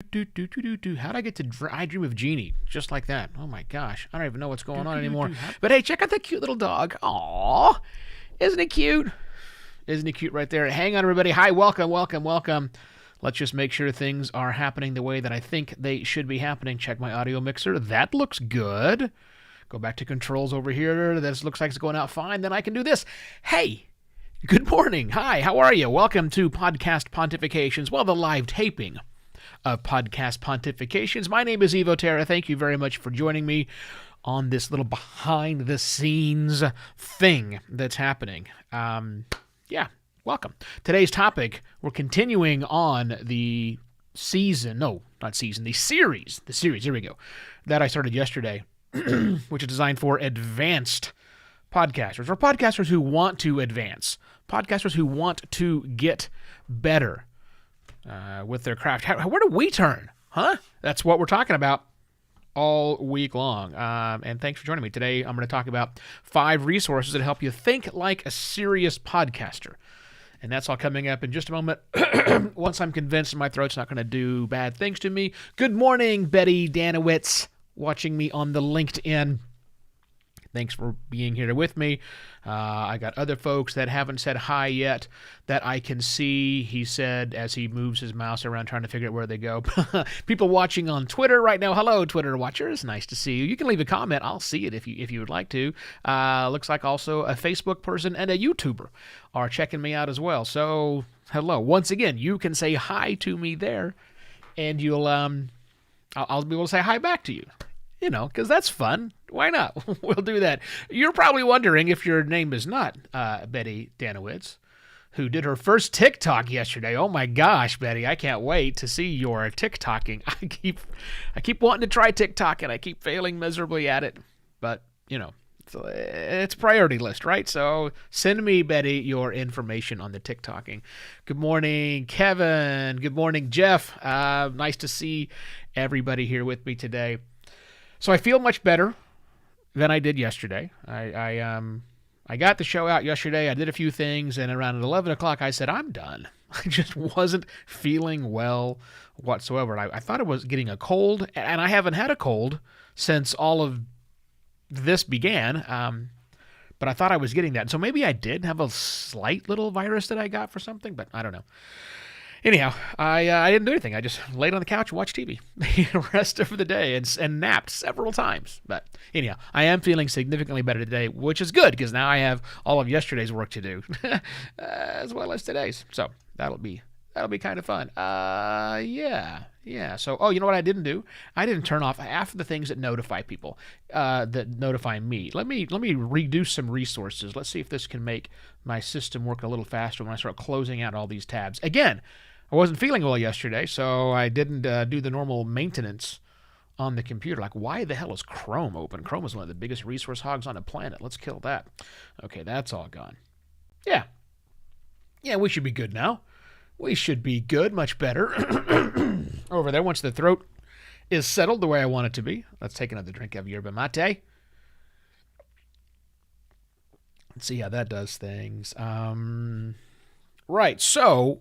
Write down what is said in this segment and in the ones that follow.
How'd I get to I Dream of Jeannie? Just like that. Oh my gosh. I don't even know what's going on anymore. But hey, check out that cute little dog. Aww. Isn't he cute? Isn't he cute right there? Hang on, everybody. Hi, welcome. Let's just make sure things are happening the way that I think they should be happening. Check my audio mixer. That looks good. Go back to controls over here. This looks like it's going out fine. Then I can do this. Hey, good morning. Hi, how are you? Welcome to Podcast Pontifications. Well, the live taping of Podcast Pontifications. My name is Evo Terra. Thank you very much for joining me on this little behind-the-scenes thing that's happening. Welcome. Today's topic, we're continuing on the series, here we go, that I started yesterday, which is designed for advanced podcasters, or podcasters who want to advance, podcasters who want to get better with their craft. Where do we turn? That's what we're talking about all week long. And thanks for joining me. Today, I'm going to talk about 5 resources that help you think like a serious podcaster. And that's all coming up in just a moment. Once I'm convinced my throat's not going to do bad things to me. Good morning, Betty Danowitz, watching me on the LinkedIn. Thanks for being here with me. I got other folks that haven't said hi yet that I can see. He said as he moves his mouse around trying to figure out where they go. People watching on Twitter right now. Hello, Twitter watchers. Nice to see you. You can leave a comment. I'll see it if you would like to. Looks like also a Facebook person and a YouTuber are checking me out as well. So hello. Once again, you can say hi to me there, and you'll I'll be able to say hi back to you. You know, because that's fun. Why not? We'll do that. You're probably wondering if your name is not Betty Danowitz, who did her first TikTok yesterday. Oh my gosh, Betty, I can't wait to see your TikToking. I keep wanting to try TikTok, and I keep failing miserably at it. But, you know, it's a priority list, right? So send me, Betty, your information on the TikToking. Good morning, Kevin. Good morning, Jeff. Nice to see everybody here with me today. So I feel much better than I did yesterday. I got the show out yesterday. I did a few things, and around 11 o'clock, I said, I'm done. I just wasn't feeling well whatsoever. I thought it was getting a cold, and I haven't had a cold since all of this began, but I thought I was getting that. So maybe I did have a slight little virus that I got for something, but I don't know. Anyhow, I didn't do anything. I just laid on the couch and watched TV the rest of the day and napped several times. But anyhow, I am feeling significantly better today, which is good because now I have all of yesterday's work to do as well as today's. So that'll be kind of fun. Yeah. So, you know what I didn't do? I didn't turn off half of the things that notify people, that notify me. Let me redo some resources. Let's see if this can make my system work a little faster when I start closing out all these tabs. Again, I wasn't feeling well yesterday, so I didn't do the normal maintenance on the computer. Like, why the hell is Chrome open? Chrome is one of the biggest resource hogs on the planet. Let's kill that. Okay, that's all gone. Yeah, we should be good now. We should be good, much better. Over there, once the throat is settled the way I want it to be. Let's take another drink of yerba mate. Let's see how that does things. Right, so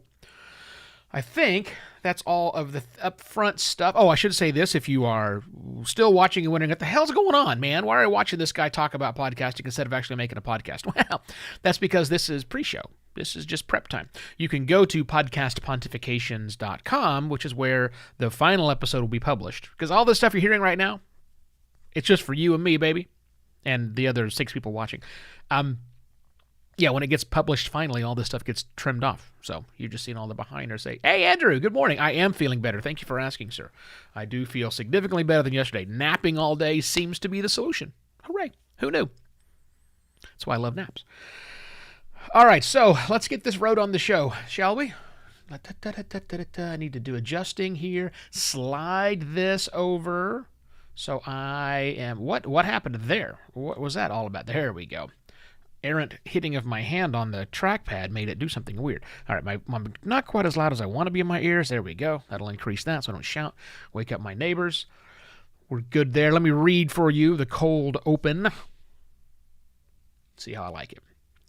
I think that's all of the upfront stuff. Oh, I should say this. If you are still watching and wondering, what the hell's going on, man? Why are you watching this guy talk about podcasting instead of actually making a podcast? Well, that's because this is pre-show. This is just prep time. You can go to podcastpontifications.com, which is where the final episode will be published. Because all this stuff you're hearing right now, it's just for you and me, baby, and the other 6 people watching. When it gets published finally, all this stuff gets trimmed off. So you're just seeing all the behinders say, hey, Andrew, good morning. I am feeling better. Thank you for asking, sir. I do feel significantly better than yesterday. Napping all day seems to be the solution. Hooray. Who knew? That's why I love naps. All right, so let's get this road on the show, shall we? I need to do adjusting here. Slide this over. So I am... What happened there? What was that all about? There we go. Errant hitting of my hand on the trackpad made it do something weird. All right, I'm not quite as loud as I want to be in my ears. There we go. That'll increase that so I don't shout, wake up my neighbors. We're good there. Let me read for you the cold open. See how I like it.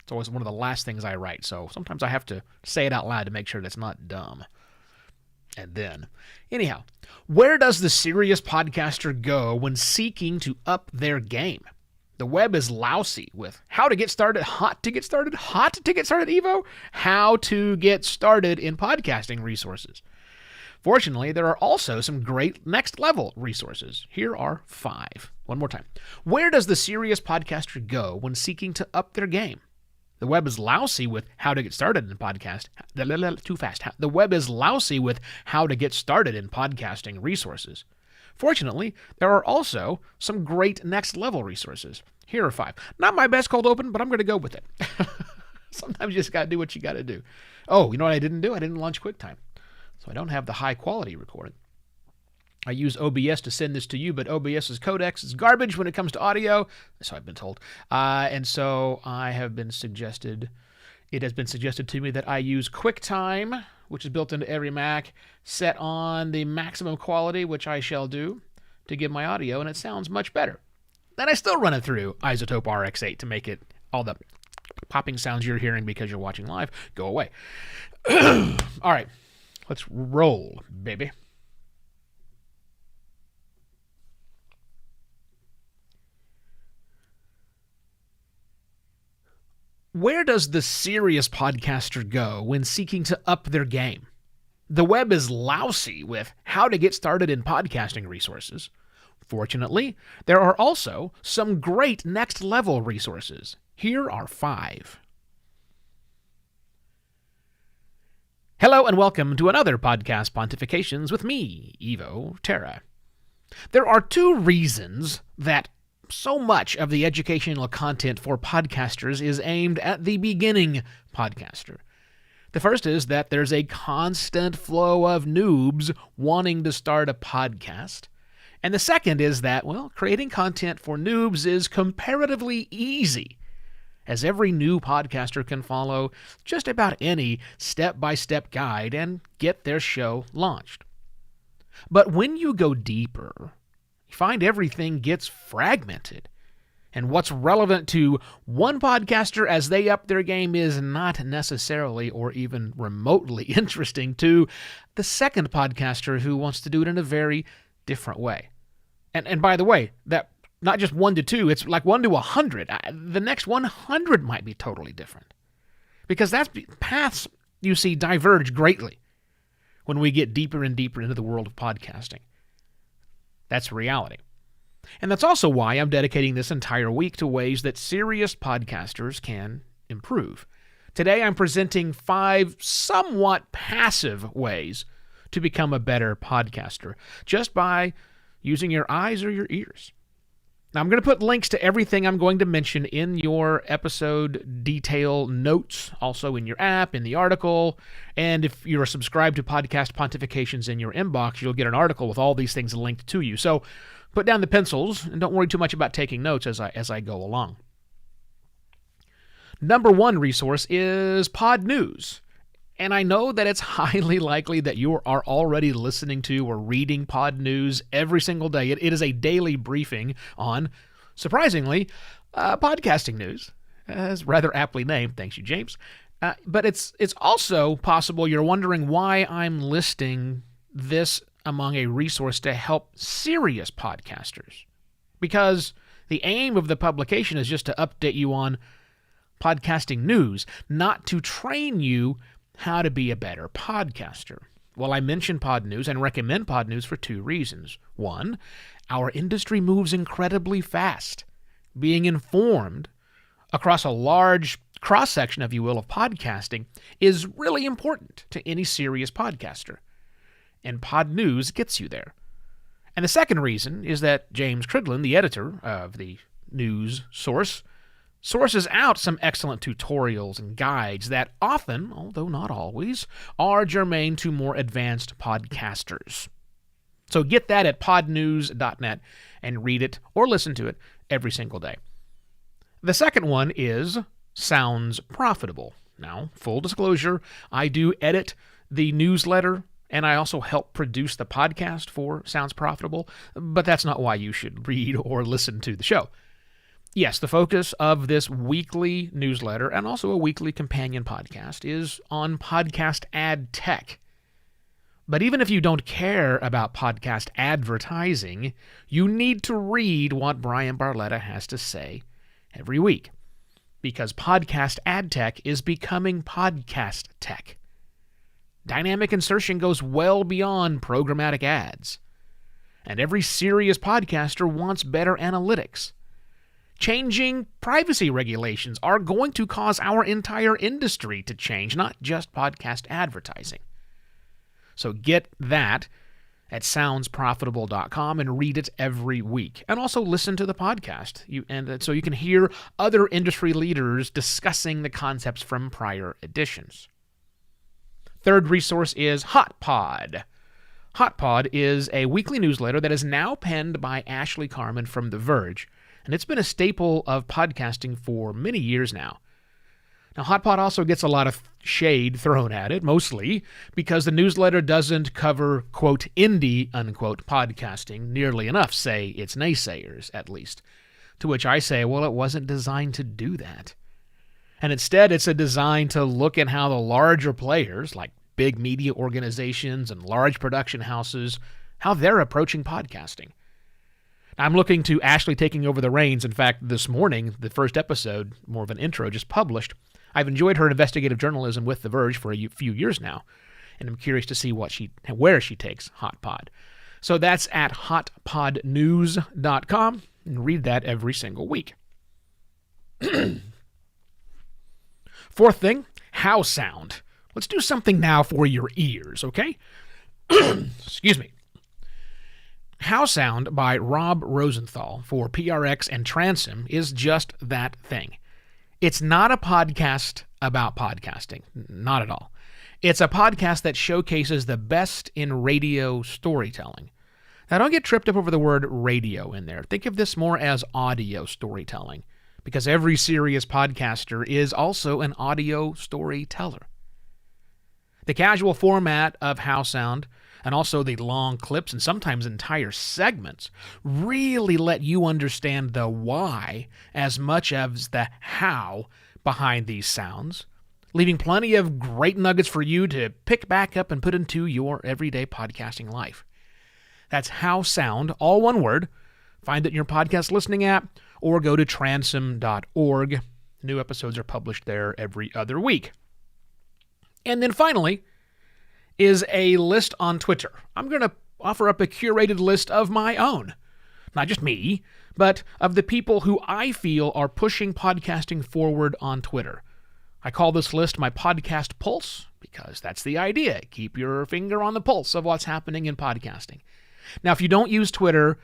It's always one of the last things I write, so sometimes I have to say it out loud to make sure that's not dumb. And then, anyhow, where does the serious podcaster go when seeking to up their game? The web is lousy with how to get started, hot to get started, Evo, how to get started in podcasting resources. Fortunately, there are also some great next level resources. Here are 5. One more time. Where does the serious podcaster go when seeking to up their game? The web is lousy with how to get started in podcast. Too fast. The web is lousy with how to get started in podcasting resources. Fortunately, there are also some great next level resources. Here are 5. Not my best cold open, but I'm going to go with it. Sometimes you just got to do what you got to do. Oh, you know what I didn't do? I didn't launch QuickTime. So I don't have the high quality recording. I use OBS to send this to you, but OBS's codecs is garbage when it comes to audio, so I've been told. And so it has been suggested to me that I use QuickTime, which is built into every Mac, set on the maximum quality, which I shall do, to give my audio, and it sounds much better. Then I still run it through Isotope RX8 to make it all the popping sounds you're hearing because you're watching live go away. All right, let's roll, baby. Where does the serious podcaster go when seeking to up their game? The web is lousy with how to get started in podcasting resources. Fortunately, there are also some great next level resources. Here are 5. Hello and welcome to another Podcast Pontifications with me, Evo Terra. There are 2 reasons that so much of the educational content for podcasters is aimed at the beginning podcaster. The first is that there's a constant flow of noobs wanting to start a podcast. And the second is that, well, creating content for noobs is comparatively easy, as every new podcaster can follow just about any step-by-step guide and get their show launched. But when you go deeper, you find everything gets fragmented. And what's relevant to one podcaster as they up their game is not necessarily or even remotely interesting to the second podcaster who wants to do it in a very different way. And by the way, that not just 1 to 2, it's like 1 to 100. The next 100 might be totally different. Because that's paths, you see, diverge greatly when we get deeper and deeper into the world of podcasting. That's reality. And that's also why I'm dedicating this entire week to ways that serious podcasters can improve. Today I'm presenting 5 somewhat passive ways to become a better podcaster, just by using your eyes or your ears. Now, I'm going to put links to everything I'm going to mention in your episode detail notes, also in your app, in the article, and if you're subscribed to Podcast Pontifications in your inbox, you'll get an article with all these things linked to you. So put down the pencils and don't worry too much about taking notes as I go along. Number 1 resource is Pod News. And I know that it's highly likely that you are already listening to or reading Pod News every single day. It is a daily briefing on, surprisingly, podcasting news, as rather aptly named. Thanks you, James. But it's also possible you're wondering why I'm listing this among a resource to help serious podcasters. Because the aim of the publication is just to update you on podcasting news, not to train you how to be a better podcaster. Well, I mention Pod News and recommend Pod News for 2 reasons. 1, our industry moves incredibly fast. Being informed across a large cross-section, if you will, of podcasting is really important to any serious podcaster. And Pod News gets you there. And the second reason is that James Cridlin, the editor of the news source, sources out some excellent tutorials and guides that often, although not always, are germane to more advanced podcasters. So get that at podnews.net and read it or listen to it every single day. The second one is Sounds Profitable. Now, full disclosure, I do edit the newsletter and I also help produce the podcast for Sounds Profitable, but that's not why you should read or listen to the show. Yes, the focus of this weekly newsletter and also a weekly companion podcast is on podcast ad tech. But even if you don't care about podcast advertising, you need to read what Brian Barletta has to say every week, because podcast ad tech is becoming podcast tech. Dynamic insertion goes well beyond programmatic ads, and every serious podcaster wants better analytics. Changing privacy regulations are going to cause our entire industry to change, not just podcast advertising. So get that at soundsprofitable.com and read it every week. And also listen to the podcast. So you can hear other industry leaders discussing the concepts from prior editions. Third resource is HotPod. HotPod is a weekly newsletter that is now penned by Ashley Carman from The Verge, and it's been a staple of podcasting for many years now. Now, HotPod also gets a lot of shade thrown at it, mostly because the newsletter doesn't cover, quote, indie, unquote, podcasting nearly enough, say its naysayers, at least. To which I say, well, it wasn't designed to do that. And instead, it's a design to look at how the larger players, like big media organizations and large production houses, how they're approaching podcasting. I'm looking to Ashley taking over the reins. In fact, this morning, the first episode, more of an intro, just published. I've enjoyed her investigative journalism with The Verge for a few years now, and I'm curious to see where she takes HotPod. So that's at hotpodnews.com, and read that every single week. Fourth thing, How Sound. Let's do something now for your ears, okay? Excuse me. How Sound by Rob Rosenthal for PRX and Transom is just that thing. It's not a podcast about podcasting. Not at all. It's a podcast that showcases the best in radio storytelling. Now, don't get tripped up over the word radio in there. Think of this more as audio storytelling, because every serious podcaster is also an audio storyteller. The casual format of How Sound, and also the long clips and sometimes entire segments, really let you understand the why as much as the how behind these sounds, leaving plenty of great nuggets for you to pick back up and put into your everyday podcasting life. That's How Sound, all one word. Find it in your podcast listening app or go to transom.org. New episodes are published there every other week. And then finally is a list on Twitter. I'm going to offer up a curated list of my own. Not just me, but of the people who I feel are pushing podcasting forward on Twitter. I call this list my podcast pulse, because that's the idea. Keep your finger on the pulse of what's happening in podcasting. Now, if you don't use Twitter,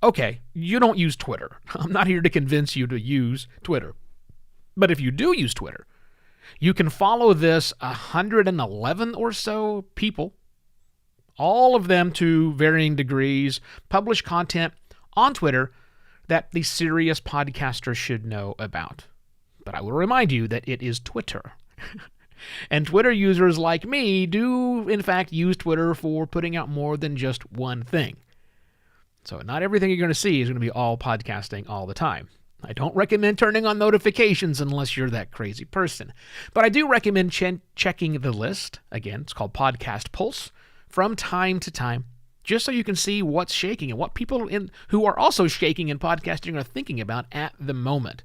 okay, you don't use Twitter. I'm not here to convince you to use Twitter. But if you do use Twitter, you can follow this 111 or so people, all of them to varying degrees, publish content on Twitter that the serious podcasters should know about. But I will remind you that it is Twitter. And Twitter users like me do, in fact, use Twitter for putting out more than just one thing. So not everything you're going to see is going to be all podcasting all the time. I don't recommend turning on notifications unless you're that crazy person. But I do recommend checking the list. Again, it's called Podcast Pulse, from time to time, just so you can see what's shaking and what people who are also shaking in podcasting are thinking about at the moment.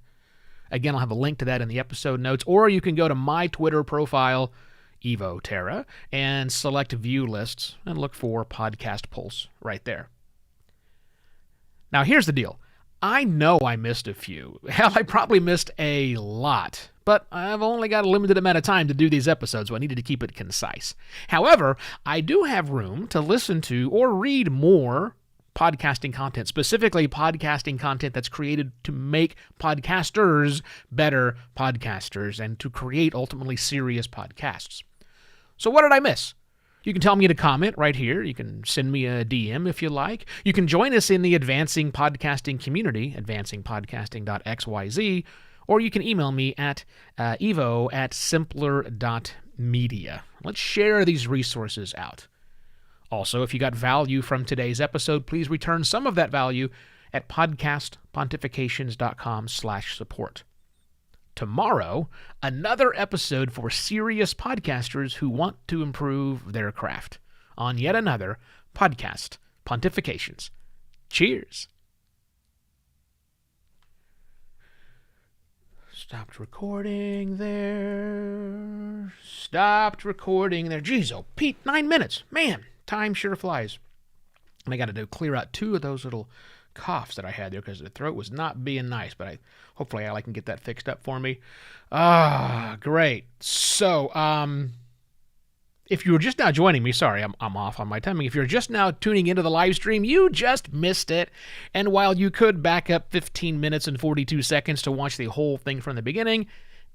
Again, I'll have a link to that in the episode notes, or you can go to my Twitter profile, Evo Terra, and select View Lists and look for Podcast Pulse right there. Now, here's the deal. I know I missed a few. Hell, I probably missed a lot. But I've only got a limited amount of time to do these episodes, so I needed to keep it concise. However, I do have room to listen to or read more podcasting content, specifically podcasting content that's created to make podcasters better podcasters and to create ultimately serious podcasts. So what did I miss? You can tell me in a comment right here. You can send me a DM if you like. You can join us in the Advancing Podcasting community, advancingpodcasting.xyz, or you can email me at evo@simpler.media. Let's share these resources out. Also, if you got value from today's episode, please return some of that value at podcastpontifications.com/support. Tomorrow, another episode for serious podcasters who want to improve their craft. on yet another podcast Pontifications. Cheers. Stopped recording there. Stopped recording there. Jeez, oh, Pete, 9 minutes. Man, time sure flies. And I got to clear out 2 of those little coughs that I had there because the throat was not being nice, but hopefully I can get that fixed up for me. Great. So, if you were just now joining me, sorry, I'm off on my timing. If you're just now tuning into the live stream, you just missed it. And while you could back up 15 minutes and 42 seconds to watch the whole thing from the beginning,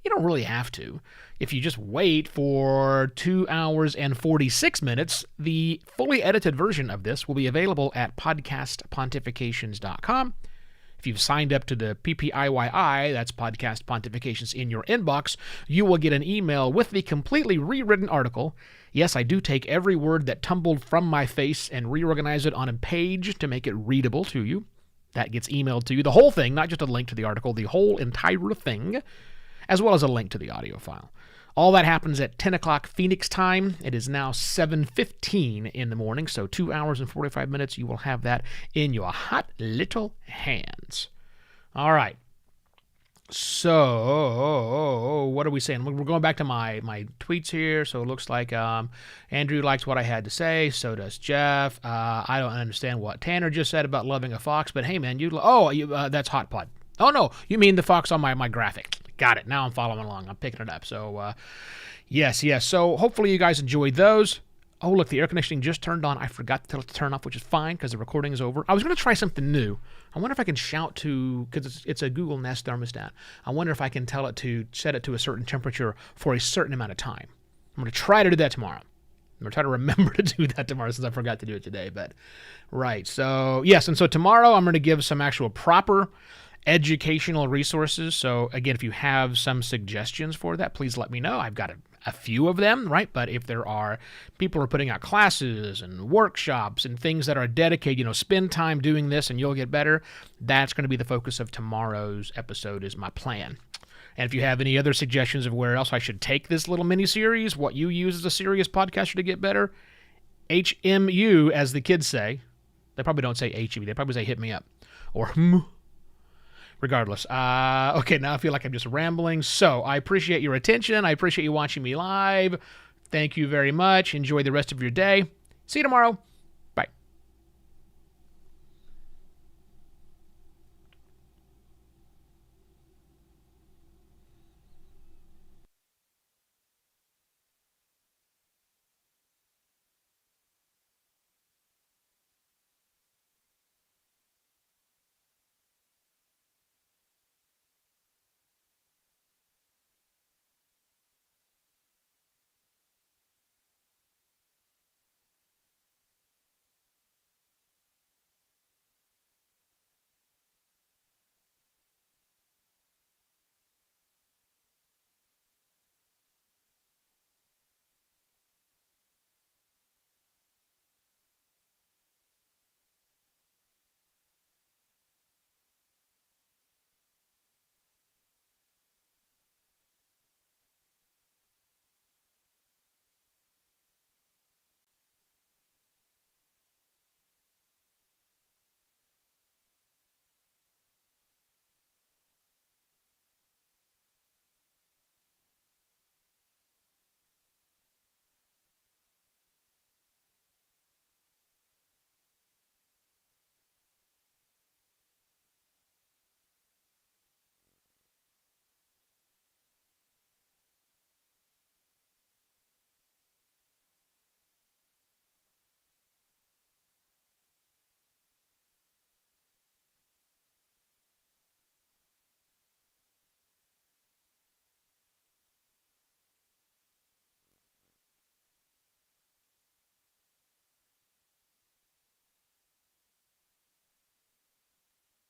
you don't really have to. If you just wait for 2 hours and 46 minutes, the fully edited version of this will be available at podcastpontifications.com. If you've signed up to the PPIYI, that's Podcast Pontifications, in your inbox, you will get an email with the completely rewritten article. Yes, I do take every word that tumbled from my face and reorganize it on a page to make it readable to you. That gets emailed to you. The whole thing, not just a link to the article, the whole entire thing, as well as a link to the audio file. All that happens at 10 o'clock Phoenix time. It is now 7:15 in the morning, so 2 hours and 45 minutes. You will have that in your hot little hands. All right. So, what are we saying? We're going back to my tweets here. So it looks like Andrew likes what I had to say. So does Jeff. I don't understand what Tanner just said about loving a fox, but hey, man, that's Hot Pod. Oh, no, you mean the fox on my graphic. Got it. Now I'm following along. I'm picking it up. So, yes. So hopefully you guys enjoyed those. Oh, look, the air conditioning just turned on. I forgot to tell it to turn off, which is fine because the recording is over. I was going to try something new. I wonder if I can shout to, because it's a Google Nest thermostat. I wonder if I can tell it to set it to a certain temperature for a certain amount of time. I'm going to try to do that tomorrow. I'm going to try to remember to do that tomorrow since I forgot to do it today. But, right. So, yes. And so tomorrow I'm going to give some actual proper educational resources. So again, if you have some suggestions for that, please let me know. I've got a few of them, right? But if there are people who are putting out classes and workshops and things that are dedicated, spend time doing this and you'll get better, that's going to be the focus of tomorrow's episode is my plan. And if you have any other suggestions of where else I should take this little mini-series, what you use as a serious podcaster to get better, HMU, as the kids say. They probably don't say HMU. They probably say hit me up. Or regardless. Okay, now I feel like I'm just rambling. So I appreciate your attention. I appreciate you watching me live. Thank you very much. Enjoy the rest of your day. See you tomorrow.